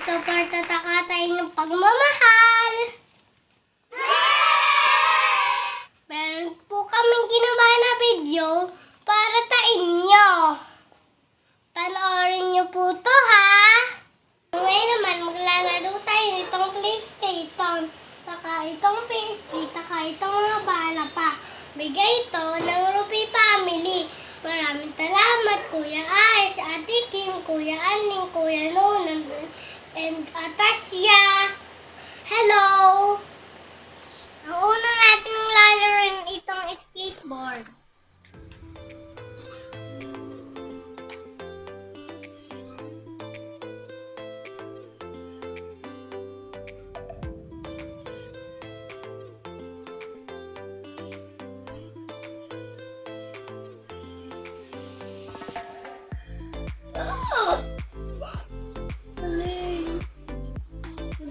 Ito para tatakatay ng pagmamahal. Meron po kaming ginawa na video para tain nyo. Panoorin nyo po to ha. Ngayon naman maglalaro tayo nitong PlayStation. Saka itong PS3. Saka itong mga bala pa. Bigay ito ng Rupi Family. Maraming salamat Kuya Ice, Ate Kim, Kuya Aning, Kuya Nonan, and Atasya. Hello! Ang una nating lalaroin itong skateboard.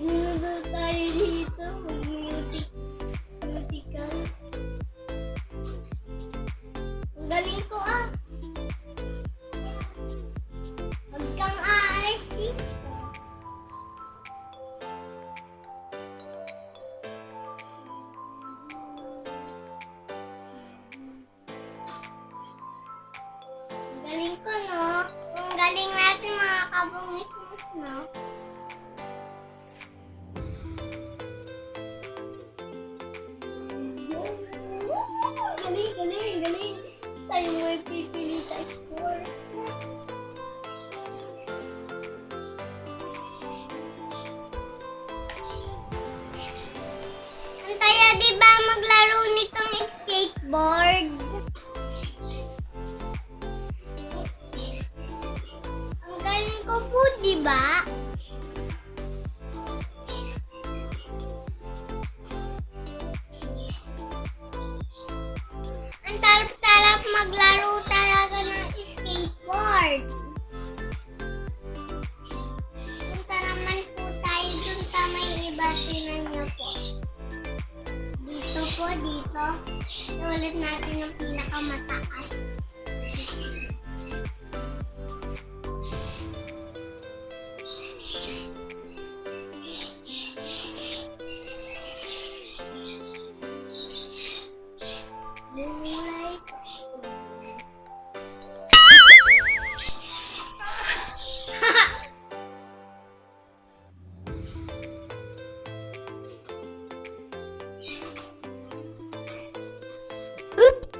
Magmumula tayo dito. Mag-music ka. Ang galing ko ah. Huwag kang aalis dito. Ang galing ko no. Ang galing natin mga kabungismus no. Galing. Tayo may pipili sa score. Antaya, di ba maglaro nitong skateboard? Ang galing ko po, di ba? Tarap maglaro talaga ng skateboard. Punta naman po tayo dun sa may iba. Tinan niyo po. Dito po, dito. Ulit natin yung pinakamataas. Oops!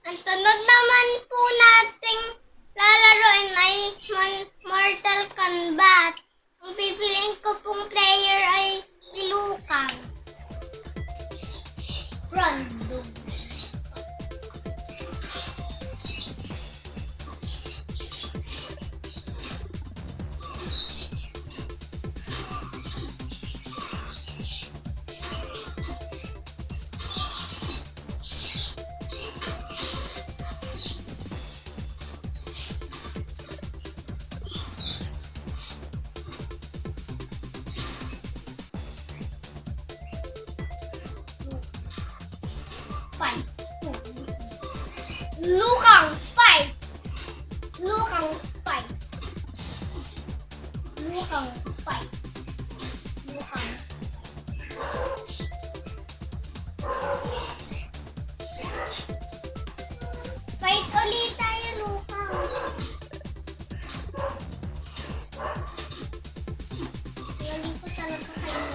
Ang sunod naman po nating lalaroin ay Mortal Kombat. Ang pipiliin ko pong player ay si Lukang. Random. Fight. Lukang fight. Lukang fight. Lukang fight. Lukang. Fight ulit tayo, Lukang. Galing ko talaga kayo.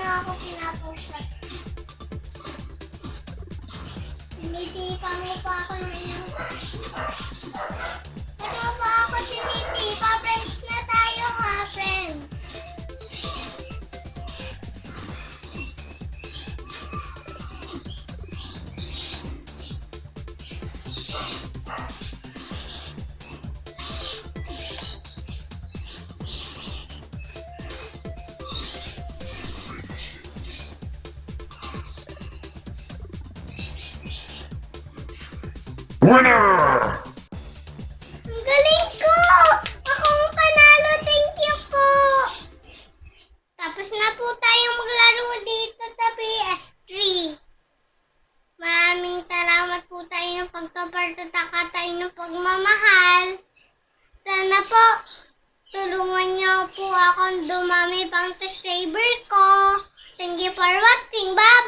nga ako pinapusat. Tinitipan mo pa ako ngayon. Ano ba ako tinitipa? Friends na tayo ha, friends. Winner! Ang galing ko! Akong panalo, thank you po! Tapos na po tayong maglaro dito sa PS3. Maraming salamat po tayo ng pagkapartataka tayo ng pagmamahal. Sana po, tulungan niyo po akong dumami pang subscriber ko. Thank you for watching. Bye!